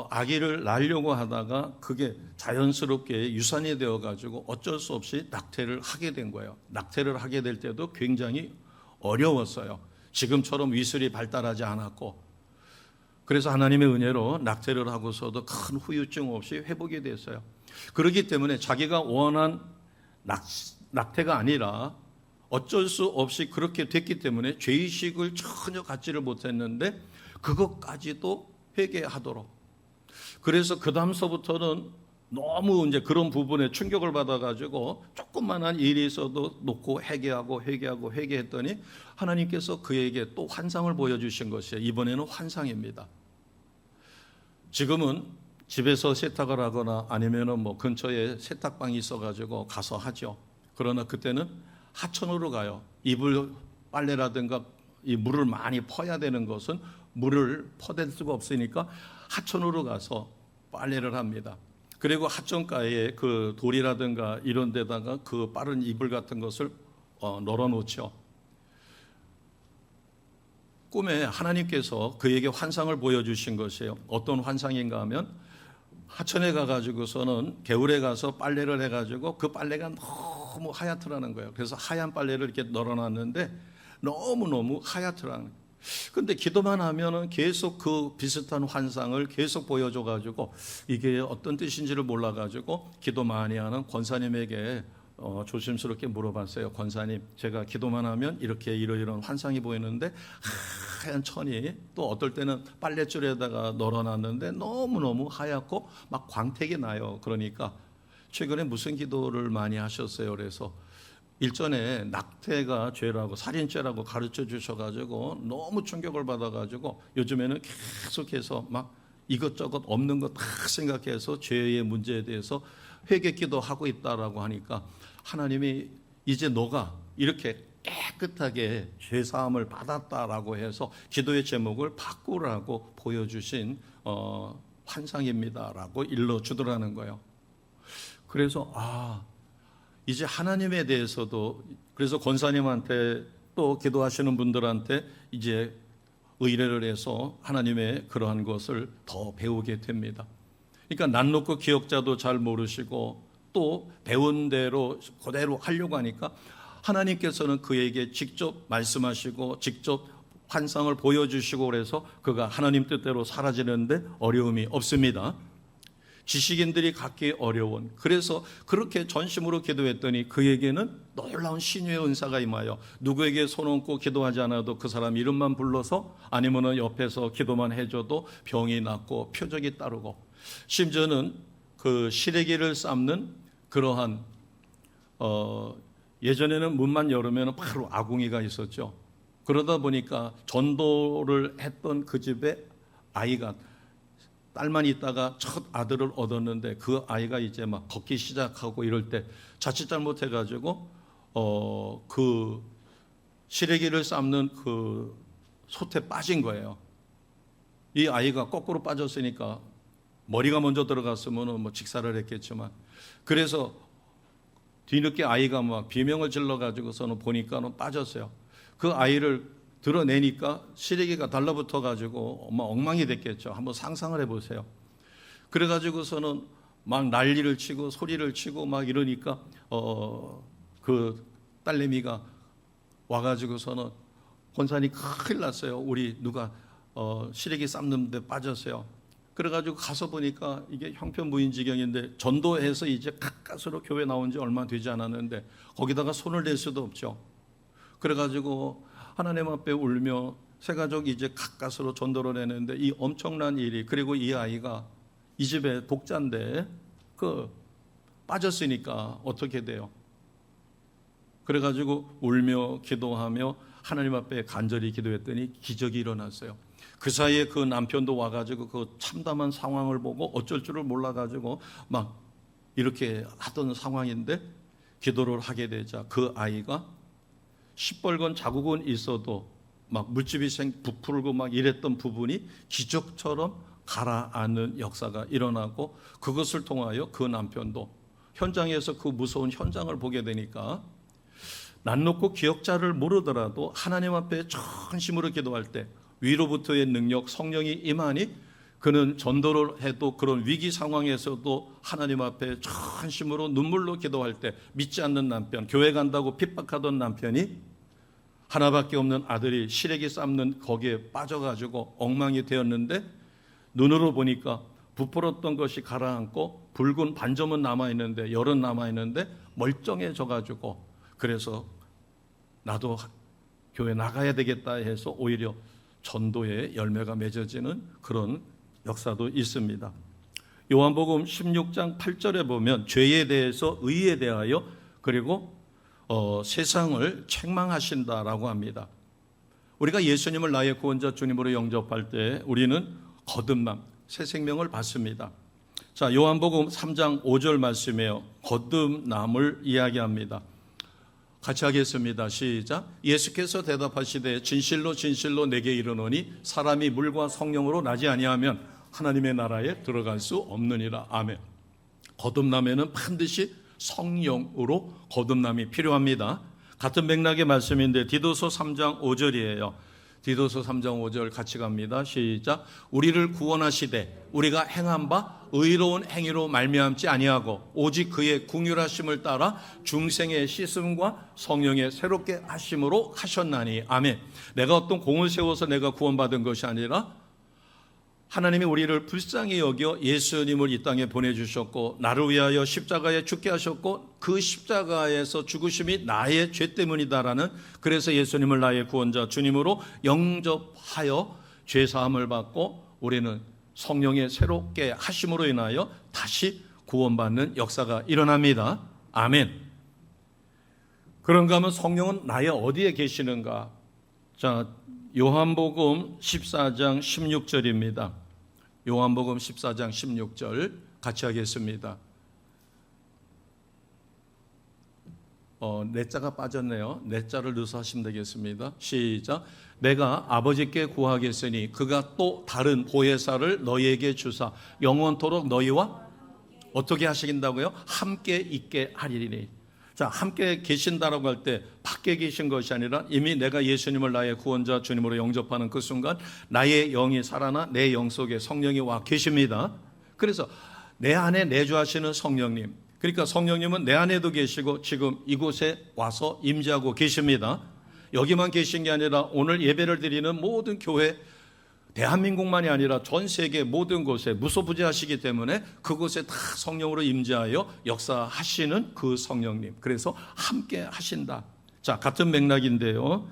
아기를 낳으려고 하다가 그게 자연스럽게 유산이 되어가지고 어쩔 수 없이 낙태를 하게 된 거예요. 낙태를 하게 될 때도 굉장히 어려웠어요. 지금처럼 위술이 발달하지 않았고, 그래서 하나님의 은혜로 낙태를 하고서도 큰 후유증 없이 회복이 됐어요. 그렇기 때문에 자기가 원한 낙태가 아니라 어쩔 수 없이 그렇게 됐기 때문에 죄의식을 전혀 갖지를 못했는데 그것까지도 회개하도록. 그래서 그 다음서부터는 너무 이제 그런 부분에 충격을 받아가지고 조금만한 일이 있어도 놓고 회개했더니 하나님께서 그에게 또 환상을 보여주신 것이에요. 이번에는 환상입니다. 지금은 집에서 세탁을 하거나 아니면은 뭐 근처에 세탁방이 있어가지고 가서 하죠. 그러나 그때는 하천으로 가요. 이불 빨래라든가 이 물을 많이 퍼야 되는 것은 물을 퍼댈 수가 없으니까 하천으로 가서 빨래를 합니다. 그리고 하천가에 그 돌이라든가 이런 데다가 그 빠른 이불 같은 것을 널어놓죠. 꿈에 하나님께서 그에게 환상을 보여주신 것이에요. 어떤 환상인가 하면 하천에 가가지고서는 겨울에 가서 빨래를 해가지고 그 빨래가 너무 하얗더라는 거예요. 그래서 하얀 빨래를 이렇게 널어놨는데 너무너무 하얗더라는 거예요. 근데 기도만 하면은 계속 그 비슷한 환상을 계속 보여줘가지고 이게 어떤 뜻인지를 몰라가지고 기도 많이 하는 권사님에게 조심스럽게 물어봤어요. 권사님, 제가 기도만 하면 이렇게 이러이러한 환상이 보이는데 하얀 천이, 또 어떨 때는 빨랫줄에다가 널어놨는데 너무너무 하얗고 막 광택이 나요. 그러니까 최근에 무슨 기도를 많이 하셨어요? 그래서 일전에 낙태가 죄라고, 살인죄라고 가르쳐 주셔가지고 너무 충격을 받아가지고 요즘에는 계속해서 막 이것저것 없는 거 다 생각해서 죄의 문제에 대해서 회개기도 하고 있다라고 하니까 하나님이 이제 너가 이렇게 깨끗하게 죄사함을 받았다라고 해서 기도의 제목을 바꾸라고 보여주신 환상입니다라고 일러주더라는 거예요. 그래서 이제 하나님에 대해서도, 그래서 권사님한테 또 기도하시는 분들한테 이제 의뢰를 해서 하나님의 그러한 것을 더 배우게 됩니다. 그러니까 난 놓고 기억자도 잘 모르시고 또 배운 대로 그대로 하려고 하니까 하나님께서는 그에게 직접 말씀하시고 직접 환상을 보여주시고 그래서 그가 하나님 뜻대로 사라지는데 어려움이 없습니다. 지식인들이 갖기 어려운, 그래서 그렇게 전심으로 기도했더니 그에게는 놀라운 신유의 은사가 임하여 누구에게 손 얹고 기도하지 않아도 그 사람 이름만 불러서 아니면 옆에서 기도만 해줘도 병이 낫고 표적이 따르고, 심지어는 그 시래기를 삶는 그러한 예전에는 문만 열으면 바로 아궁이가 있었죠. 그러다 보니까 전도를 했던 그 집에 아이가, 딸만 있다가 첫 아들을 얻었는데 그 아이가 이제 막 걷기 시작하고 이럴 때 자칫 잘못해가지고 그 시래기를 삶는 그 솥에 빠진 거예요. 이 아이가 거꾸로 빠졌으니까 머리가 먼저 들어갔으면 뭐 직사를 했겠지만, 그래서 뒤늦게 아이가 막 비명을 질러가지고서는 보니까는 빠졌어요. 그 아이를 드러내니까 시래기가 달라붙어가지고 엉망이 됐겠죠. 한번 상상을 해보세요. 그래가지고서는 막 난리를 치고 소리를 치고 막 이러니까 그 딸내미가 와가지고서는 권사님 큰일 났어요. 우리 누가 시래기 삶는데 빠졌어요. 그래가지고 가서 보니까 이게 형편무인지경인데 전도해서 이제 가까스로 교회 나온 지 얼마 되지 않았는데 거기다가 손을 댈 수도 없죠. 그래가지고 하나님 앞에 울며 새 가족이 이제 가까스로 전도를 했는데 이 엄청난 일이, 그리고 이 아이가 이 집에 독자인데 그 빠졌으니까 어떻게 돼요? 그래가지고 울며 기도하며 하나님 앞에 간절히 기도했더니 기적이 일어났어요. 그 사이에 그 남편도 와가지고 그 참담한 상황을 보고 어쩔 줄을 몰라가지고 막 이렇게 하던 상황인데 기도를 하게 되자 그 아이가 시뻘건 자국은 있어도 막 물집이 부풀고 막 이랬던 부분이 기적처럼 가라앉는 역사가 일어나고, 그것을 통하여 그 남편도 현장에서 그 무서운 현장을 보게 되니까 난 놓고 기억자를 모르더라도 하나님 앞에 전심으로 기도할 때 위로부터의 능력, 성령이 임하니 그는 전도를 해도 그런 위기 상황에서도 하나님 앞에 전심으로 눈물로 기도할 때 믿지 않는 남편, 교회 간다고 핍박하던 남편이 하나밖에 없는 아들이 시래기 삶는 거기에 빠져가지고 엉망이 되었는데 눈으로 보니까 부풀었던 것이 가라앉고 붉은 반점은 남아있는데, 열은 남아있는데 멀쩡해져가지고, 그래서 나도 교회 나가야 되겠다 해서 오히려 전도의 열매가 맺어지는 그런 역사도 있습니다. 요한복음 16장 8절에 보면 죄에 대해서 의에 대하여 그리고 세상을 책망하신다라고 합니다. 우리가 예수님을 나의 구원자 주님으로 영접할 때 우리는 거듭남, 새 생명을 받습니다. 자, 요한복음 3장 5절 말씀이에요. 거듭남을 이야기합니다. 같이 하겠습니다. 시작. 예수께서 대답하시되 진실로 진실로 내게 이르노니 사람이 물과 성령으로 나지 아니하면 하나님의 나라에 들어갈 수 없느니라. 아멘. 거듭남에는 반드시 성령으로 거듭남이 필요합니다. 같은 맥락의 말씀인데 디도서 3장 5절이에요. 디도서 3장 5절 같이 갑니다. 시작. 우리를 구원하시되 우리가 행한 바 의로운 행위로 말미암지 아니하고 오직 그의 긍휼하심을 따라 중생의 씻음과 성령의 새롭게 하심으로 하셨나니. 아멘. 내가 어떤 공을 세워서 내가 구원받은 것이 아니라 하나님이 우리를 불쌍히 여겨 예수님을 이 땅에 보내주셨고 나를 위하여 십자가에 죽게 하셨고 그 십자가에서 죽으심이 나의 죄 때문이다라는, 그래서 예수님을 나의 구원자 주님으로 영접하여 죄사함을 받고 우리는 성령의 새롭게 하심으로 인하여 다시 구원받는 역사가 일어납니다. 아멘. 그런가 하면 성령은 나의 어디에 계시는가? 자, 요한복음 14장 16절입니다. 요한복음 14장 16절 같이 하겠습니다. 내자가 빠졌네요. 내자를 넣어서 하시면 되겠습니다. 시작. 내가 아버지께 구하겠으니 그가 또 다른 보혜사를 너희에게 주사 영원토록 너희와 어떻게 하시긴다고요? 함께 있게 하리니. 자, 함께 계신다라고 할 때 밖에 계신 것이 아니라 이미 내가 예수님을 나의 구원자 주님으로 영접하는 그 순간 나의 영이 살아나 내 영 속에 성령이 와 계십니다. 그래서 내 안에 내주하시는 성령님, 그러니까 성령님은 내 안에도 계시고 지금 이곳에 와서 임재하고 계십니다. 여기만 계신 게 아니라 오늘 예배를 드리는 모든 교회, 대한민국만이 아니라 전 세계 모든 곳에 무소부재하시기 때문에 그곳에 다 성령으로 임재하여 역사하시는 그 성령님, 그래서 함께 하신다. 자, 같은 맥락인데요,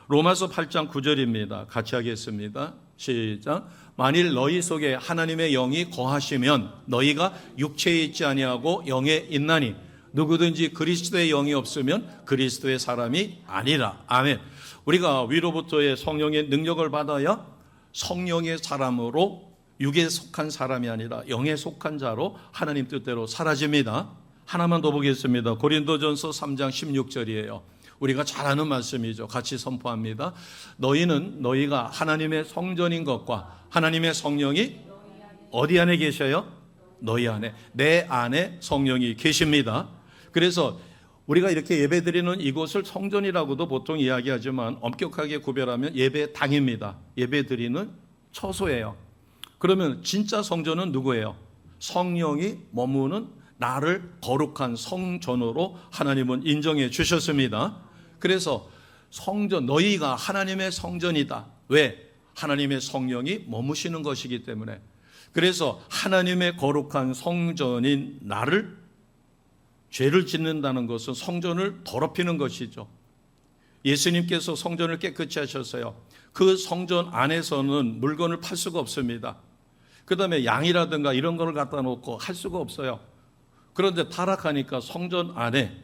로마서 8장 9절입니다. 같이 하겠습니다. 시작. 만일 너희 속에 하나님의 영이 거하시면 너희가 육체에 있지 아니하고 영에 있나니 누구든지 그리스도의 영이 없으면 그리스도의 사람이 아니라. 아멘. 우리가 위로부터의 성령의 능력을 받아야 성령의 사람으로 육에 속한 사람이 아니라 영에 속한 자로 하나님 뜻대로 사라집니다. 하나만 더 보겠습니다. 고린도전서 3장 16절이에요. 우리가 잘 아는 말씀이죠. 같이 선포합니다. 너희는 너희가 하나님의 성전인 것과 하나님의 성령이 어디 안에 계셔요? 너희 안에. 내 안에 성령이 계십니다. 그래서 우리가 이렇게 예배드리는 이곳을 성전이라고도 보통 이야기하지만 엄격하게 구별하면 예배당입니다. 예배드리는 처소예요. 그러면 진짜 성전은 누구예요? 성령이 머무는 나를 거룩한 성전으로 하나님은 인정해 주셨습니다. 그래서 성전, 너희가 하나님의 성전이다. 왜? 하나님의 성령이 머무시는 것이기 때문에. 그래서 하나님의 거룩한 성전인 나를 죄를 짓는다는 것은 성전을 더럽히는 것이죠. 예수님께서 성전을 깨끗이 하셨어요. 그 성전 안에서는 물건을 팔 수가 없습니다. 그 다음에 양이라든가 이런 걸 갖다 놓고 할 수가 없어요. 그런데 타락하니까 성전 안에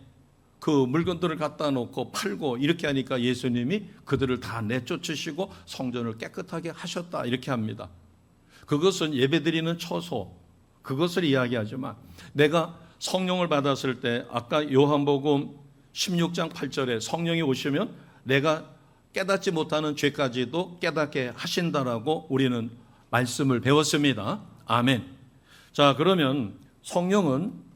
그 물건들을 갖다 놓고 팔고 이렇게 하니까 예수님이 그들을 다 내쫓으시고 성전을 깨끗하게 하셨다 이렇게 합니다. 그것은 예배드리는 처소, 그것을 이야기하지만 내가 성령을 받았을 때 아까 요한복음 16장 8절에 성령이 오시면 내가 깨닫지 못하는 죄까지도 깨닫게 하신다라고 우리는 말씀을 배웠습니다. 아멘. 자, 그러면 성령은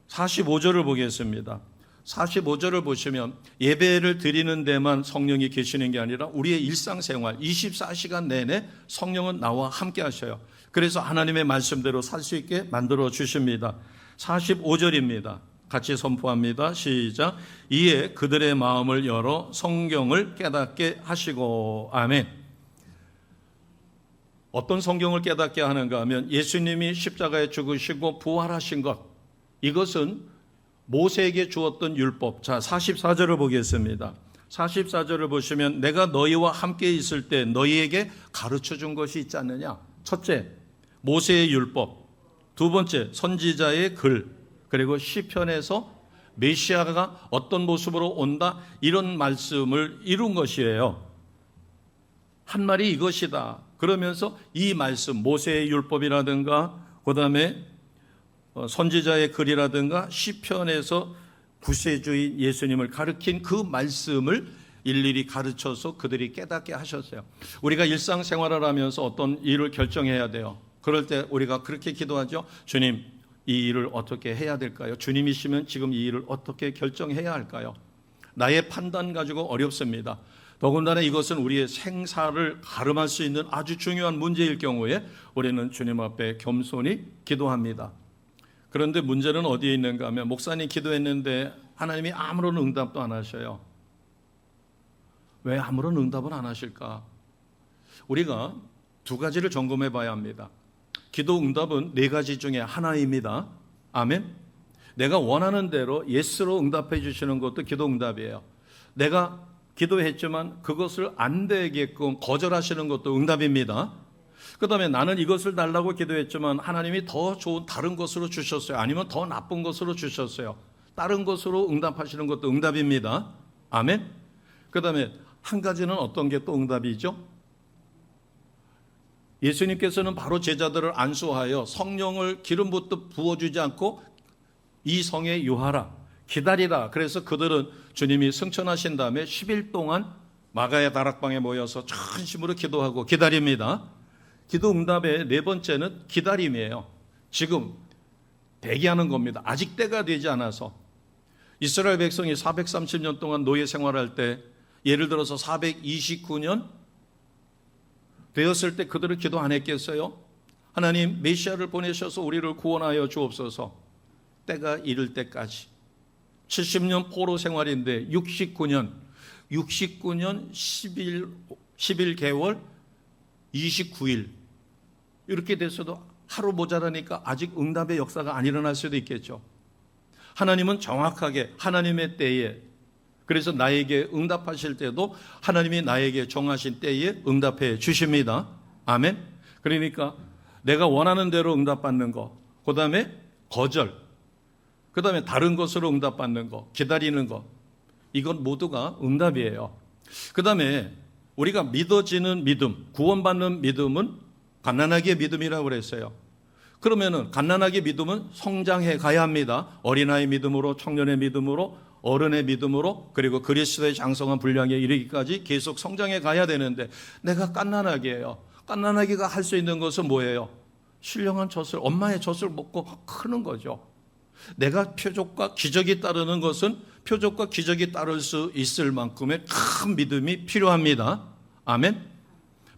45절을 보겠습니다. 45절을 보시면 예배를 드리는 데만 성령이 계시는 게 아니라 우리의 일상생활 24시간 내내 성령은 나와 함께 하셔요. 그래서 하나님의 말씀대로 살 수 있게 만들어 주십니다. 45절입니다. 같이 선포합니다. 시작. 이에 그들의 마음을 열어 성경을 깨닫게 하시고. 아멘. 어떤 성경을 깨닫게 하는가 하면 예수님이 십자가에 죽으시고 부활하신 것, 이것은 모세에게 주었던 율법. 자, 44절을 보겠습니다. 44절을 보시면 내가 너희와 함께 있을 때 너희에게 가르쳐 준 것이 있지 않느냐. 첫째, 모세의 율법. 두 번째, 선지자의 글. 그리고 시편에서 메시아가 어떤 모습으로 온다, 이런 말씀을 이룬 것이에요. 한 말이 이것이다. 그러면서 이 말씀, 모세의 율법이라든가 그 다음에 선지자의 글이라든가 시편에서 구세주인 예수님을 가르친 그 말씀을 일일이 가르쳐서 그들이 깨닫게 하셨어요. 우리가 일상생활을 하면서 어떤 일을 결정해야 돼요. 그럴 때 우리가 그렇게 기도하죠. 주님, 이 일을 어떻게 해야 될까요? 주님이시면 지금 이 일을 어떻게 결정해야 할까요? 나의 판단 가지고 어렵습니다. 더군다나 이것은 우리의 생사를 가름할 수 있는 아주 중요한 문제일 경우에 우리는 주님 앞에 겸손히 기도합니다. 그런데 문제는 어디에 있는가 하면 목사님 기도했는데 하나님이 아무런 응답도 안 하셔요. 왜 아무런 응답을 안 하실까? 우리가 두 가지를 점검해 봐야 합니다. 기도 응답은 네 가지 중에 하나입니다. 아멘. 내가 원하는 대로 예스로 응답해 주시는 것도 기도 응답이에요. 내가 기도했지만 그것을 안 되게끔 거절하시는 것도 응답입니다. 그 다음에 나는 이것을 달라고 기도했지만 하나님이 더 좋은 다른 것으로 주셨어요. 아니면 더 나쁜 것으로 주셨어요. 다른 것으로 응답하시는 것도 응답입니다. 아멘. 그 다음에 한 가지는 어떤 게 또 응답이죠? 예수님께서는 바로 제자들을 안수하여 성령을 기름 붓듯 부어주지 않고 이 성에 유하라, 기다리라. 그래서 그들은 주님이 승천하신 다음에 10일 동안 마가의 다락방에 모여서 전심으로 기도하고 기다립니다. 기도 응답의 네 번째는 기다림이에요. 지금 대기하는 겁니다. 아직 때가 되지 않아서. 이스라엘 백성이 430년 동안 노예 생활할 때, 예를 들어서 429년 되었을 때 그들은 기도 안 했겠어요? 하나님 메시아를 보내셔서 우리를 구원하여 주옵소서. 때가 이를 때까지. 70년 포로 생활인데 69년 11개월 29일 이렇게 돼서도 하루 모자라니까 아직 응답의 역사가 안 일어날 수도 있겠죠. 하나님은 정확하게 하나님의 때에, 그래서 나에게 응답하실 때도 하나님이 나에게 정하신 때에 응답해 주십니다. 아멘. 그러니까 내가 원하는 대로 응답받는 거, 그 다음에 거절, 그 다음에 다른 것으로 응답받는 거, 기다리는 거, 이건 모두가 응답이에요. 그 다음에 우리가 믿어지는 믿음, 구원받는 믿음은 갓난아기의 믿음이라고 그랬어요. 그러면은 갓난아기 믿음은 성장해 가야 합니다. 어린아이 믿음으로, 청년의 믿음으로, 어른의 믿음으로, 그리고 그리스도의 장성한 분량에 이르기까지 계속 성장해 가야 되는데, 내가 갓난아기예요. 갓난아기가 할 수 있는 것은 뭐예요? 신령한 젖을, 엄마의 젖을 먹고 크는 거죠. 내가 표적과 기적이 따르는 것은 표적과 기적이 따를 수 있을 만큼의 큰 믿음이 필요합니다. 아멘.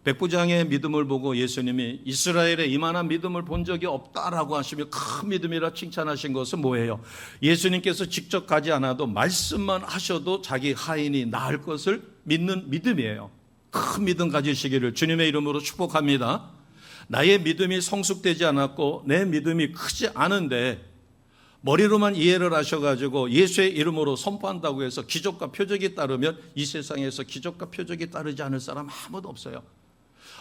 백부장의 믿음을 보고 예수님이 이스라엘에 이만한 믿음을 본 적이 없다라고 하시며 큰 믿음이라 칭찬하신 것은 뭐예요? 예수님께서 직접 가지 않아도 말씀만 하셔도 자기 하인이 나을 것을 믿는 믿음이에요. 큰 믿음 가지시기를 주님의 이름으로 축복합니다. 나의 믿음이 성숙되지 않았고 내 믿음이 크지 않은데 머리로만 이해를 하셔가지고 예수의 이름으로 선포한다고 해서 기적과 표적이 따르면 이 세상에서 기적과 표적이 따르지 않을 사람 아무도 없어요.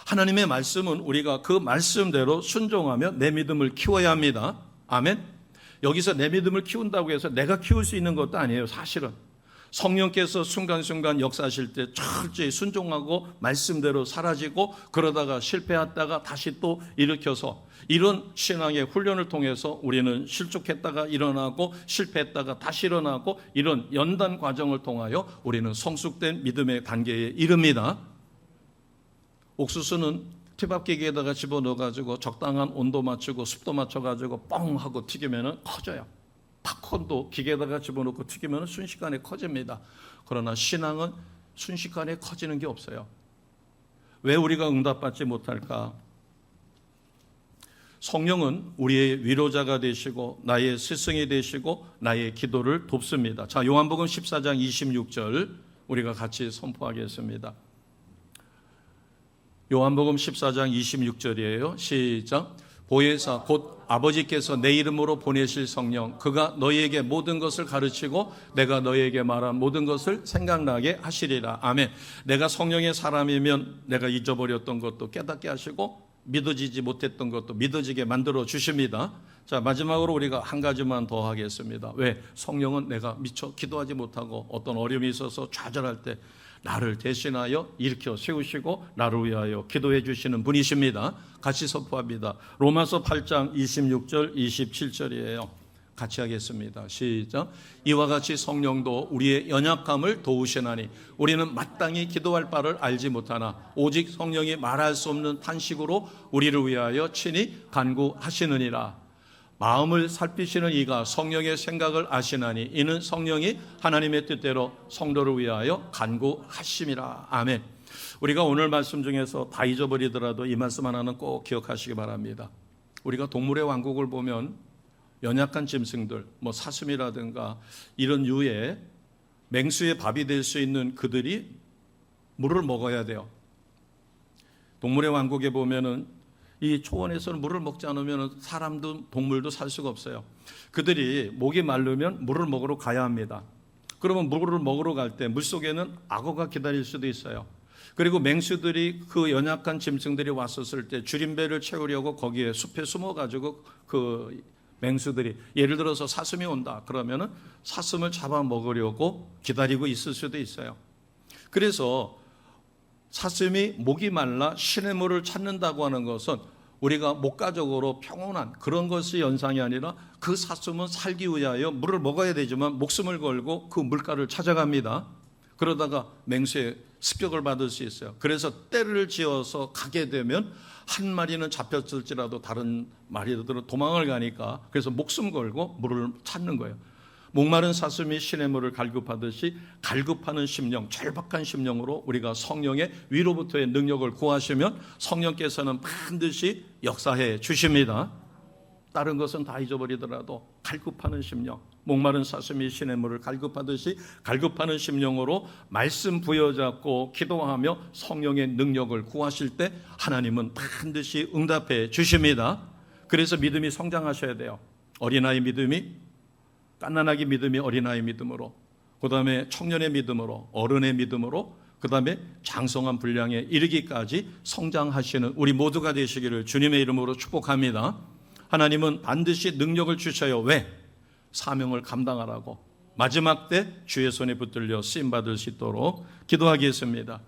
하나님의 말씀은 우리가 그 말씀대로 순종하며 내 믿음을 키워야 합니다. 아멘. 여기서 내 믿음을 키운다고 해서 내가 키울 수 있는 것도 아니에요. 사실은 성령께서 순간순간 역사하실 때 철저히 순종하고 말씀대로 사라지고, 그러다가 실패했다가 다시 또 일으켜서, 이런 신앙의 훈련을 통해서 우리는 실족했다가 일어나고 실패했다가 다시 일어나고, 이런 연단 과정을 통하여 우리는 성숙된 믿음의 단계에 이릅니다. 옥수수는 티밥기계에다가 집어넣어가지고 적당한 온도 맞추고 습도 맞춰가지고 뻥 하고 튀기면 커져요. 팝콘도 기계에다가 집어넣고 튀기면 순식간에 커집니다. 그러나 신앙은 순식간에 커지는 게 없어요. 왜 우리가 응답받지 못할까? 성령은 우리의 위로자가 되시고 나의 스승이 되시고 나의 기도를 돕습니다. 자, 요한복음 14장 26절 우리가 같이 선포하겠습니다. 요한복음 14장 26절이에요. 시작. 보혜사 곧 아버지께서 내 이름으로 보내실 성령, 그가 너희에게 모든 것을 가르치고 내가 너희에게 말한 모든 것을 생각나게 하시리라. 아멘. 내가 성령의 사람이면 내가 잊어버렸던 것도 깨닫게 하시고 믿어지지 못했던 것도 믿어지게 만들어 주십니다. 자, 마지막으로 우리가 한 가지만 더 하겠습니다. 왜? 성령은 내가 미처 기도하지 못하고 어떤 어려움이 있어서 좌절할 때 나를 대신하여 일으켜 세우시고 나를 위하여 기도해 주시는 분이십니다. 같이 선포합니다. 로마서 8장 26절 27절이에요. 같이 하겠습니다. 시작. 이와 같이 성령도 우리의 연약함을 도우시나니 우리는 마땅히 기도할 바를 알지 못하나 오직 성령이 말할 수 없는 탄식으로 우리를 위하여 친히 간구하시느니라. 마음을 살피시는 이가 성령의 생각을 아시나니 이는 성령이 하나님의 뜻대로 성도를 위하여 간구하심이라. 아멘. 우리가 오늘 말씀 중에서 다 잊어버리더라도 이 말씀 하나는 꼭 기억하시기 바랍니다. 우리가 동물의 왕국을 보면 연약한 짐승들, 사슴이라든가 이런 유의 맹수의 밥이 될 수 있는 그들이 물을 먹어야 돼요. 동물의 왕국에 보면은 이 초원에서는 물을 먹지 않으면 사람도 동물도 살 수가 없어요. 그들이 목이 마르면 물을 먹으러 가야 합니다. 그러면 물을 먹으러 갈 때 물속에는 악어가 기다릴 수도 있어요. 그리고 맹수들이, 그 연약한 짐승들이 왔었을 때 줄임배를 채우려고 거기에 숲에 숨어가지고 그 맹수들이, 예를 들어서 사슴이 온다 그러면은 사슴을 잡아먹으려고 기다리고 있을 수도 있어요. 그래서 사슴이 목이 말라 시냇물을 찾는다고 하는 것은 우리가 목가적으로 평온한 그런 것이 연상이 아니라 그 사슴은 살기 위하여 물을 먹어야 되지만 목숨을 걸고 그 물가를 찾아갑니다. 그러다가 맹수의 습격을 받을 수 있어요. 그래서 때를 지어서 가게 되면 한 마리는 잡혔을지라도 다른 마리들은 도망을 가니까 그래서 목숨 걸고 물을 찾는 거예요. 목마른 사슴이 시냇물을 갈급하듯이 갈급하는 심령, 절박한 심령으로 우리가 성령의 위로부터의 능력을 구하시면 성령께서는 반드시 역사해 주십니다. 다른 것은 다 잊어버리더라도 갈급하는 심령, 목마른 사슴이 시냇물을 갈급하듯이 갈급하는 심령으로 말씀 부여잡고 기도하며 성령의 능력을 구하실 때 하나님은 반드시 응답해 주십니다. 그래서 믿음이 성장하셔야 돼요. 어린아이 믿음이 갓난아기 믿음이 어린아이 믿음으로, 그 다음에 청년의 믿음으로, 어른의 믿음으로, 그 다음에 장성한 분량에 이르기까지 성장하시는 우리 모두가 되시기를 주님의 이름으로 축복합니다. 하나님은 반드시 능력을 주셔요. 왜? 사명을 감당하라고. 마지막 때 주의 손에 붙들려 쓰임받을 수 있도록 기도하겠습니다.